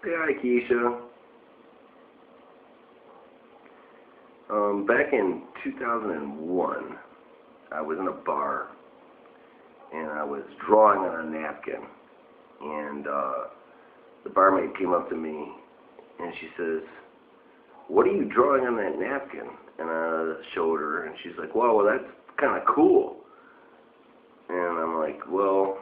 Hi, Keisha. Back in 2001, I was in a bar, and I was drawing on a napkin, and the barmaid came up to me, and she says, "What are you drawing on that napkin?" And I showed her, and she's like, "Wow, well, that's kind of cool." And I'm like, "Well,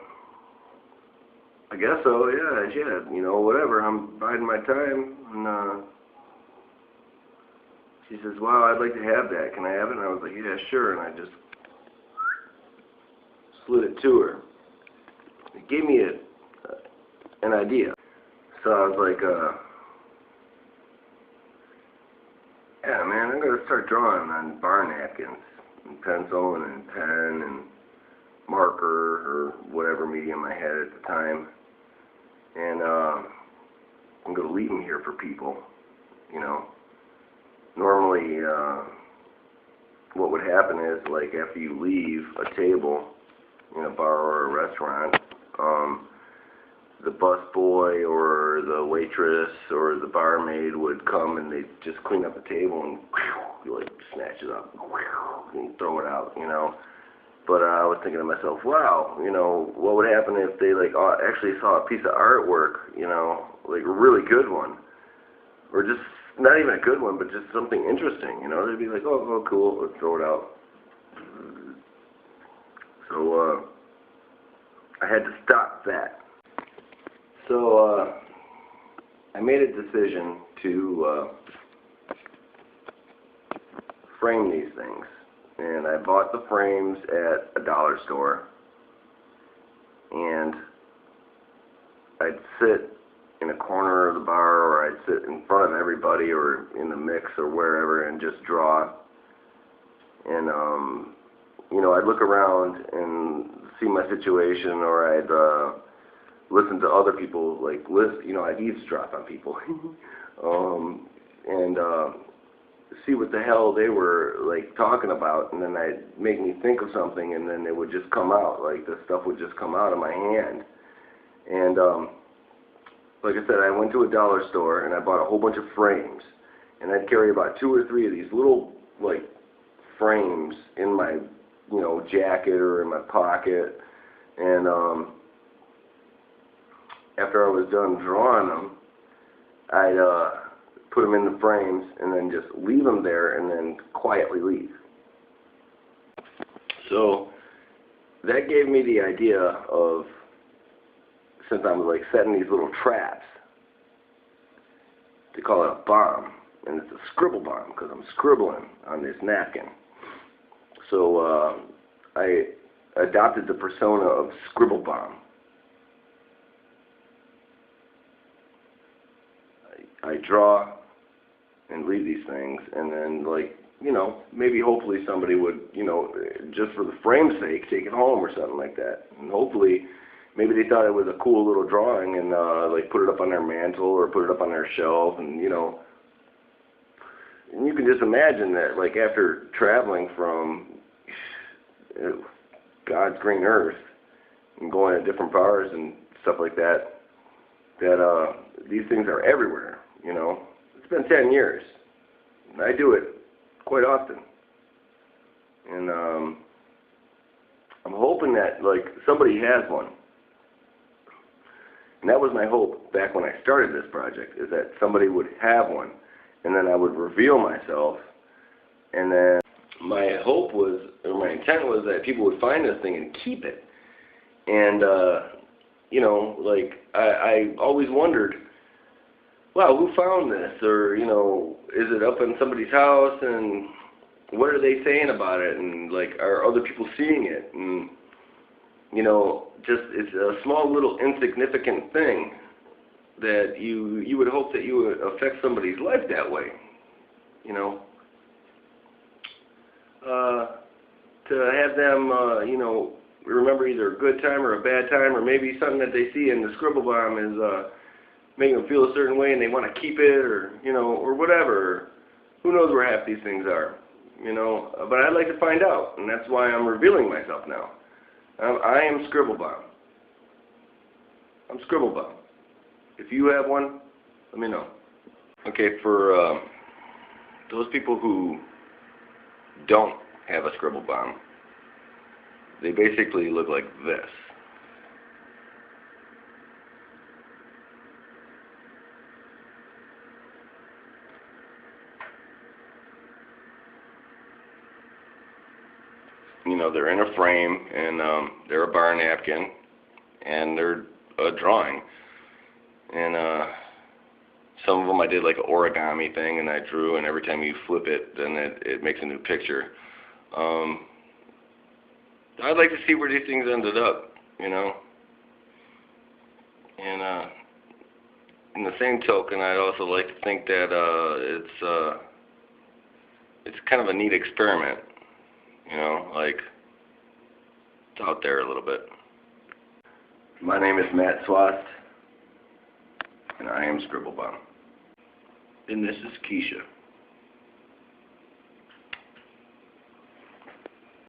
I guess so, yeah, you know, whatever, I'm biding my time." And she says, "Wow, I'd like to have that. Can I have it?" And I was like, "Yeah, sure." And I just slid it to her. It gave me an idea. So I was like, yeah, man, I'm going to start drawing on bar napkins, and pencil and pen and marker or whatever medium I had at the time. And I'm going to leave them here for people, you know. Normally, what would happen is, like, after you leave a table in a bar or a restaurant, the busboy or the waitress or the barmaid would come and they'd just clean up the table and whew, like snatch it up and throw it out, you know. But I was thinking to myself, wow, you know, what would happen if they like actually saw a piece of artwork, you know, like a really good one, or just not even a good one, but just something interesting, you know? They'd be like, oh cool, let's throw it out. So I had to stop that. So I made a decision to frame these things, and I bought the frames at a dollar store, and I'd sit in a corner of the bar, or I'd sit in front of everybody or in the mix or wherever and just draw. And you know, I'd look around and see my situation, or I'd listen to other people, like you know, I'd eavesdrop on people and see what the hell they were like talking about, and then I'd make me think of something, and then it would just come out, like the stuff would just come out of my hand. And like I said, I went to a dollar store and I bought a whole bunch of frames, and I'd carry about 2 or 3 of these little like frames in my, you know, jacket or in my pocket. And after I was done drawing them, I'd put them in the frames and then just leave them there and then quietly leave. So that gave me the idea of, since I'm like setting these little traps, they call it a bomb, and it's a scribble bomb because I'm scribbling on this napkin. So I adopted the persona of Scribble Bomb. I draw and leave these things, and then, like, you know, maybe hopefully somebody would, you know, just for the frame's sake, take it home or something like that. And hopefully maybe they thought it was a cool little drawing and like put it up on their mantle or put it up on their shelf, and you know, and you can just imagine that, like, after traveling from God's green earth and going to different bars and stuff like that, that these things are everywhere, you know. It's been 10 years. And I do it quite often. And I'm hoping that, like, somebody has one. And that was my hope back when I started this project, is that somebody would have one, and then I would reveal myself, and then my hope was, or my intent was, that people would find this thing and keep it. And you know, like, I always wondered, wow, who found this? Or, you know, is it up in somebody's house, and what are they saying about it? And, like, are other people seeing it? And, you know, just, it's a small little insignificant thing that you would hope that you would affect somebody's life that way, you know. To have them, you know, remember either a good time or a bad time, or maybe something that they see in the Scribble Bomb is making them feel a certain way and they want to keep it, or, you know, or whatever. Who knows where half these things are, you know. But I'd like to find out, and that's why I'm revealing myself now. I am Scribble Bomb. I'm Scribble Bomb. If you have one, let me know. Okay, for those people who don't have a Scribble Bomb, they basically look like this. You know, they're in a frame, and they're a bar napkin, and they're a drawing. And some of them I did like an origami thing, and I drew, and every time you flip it, then it makes a new picture. I'd like to see where these things ended up, you know. And in the same token, I'd also like to think that it's kind of a neat experiment, you know, like it's out there a little bit. My name is Matt Swast, and I am Scribble Bomb. And this is Keisha.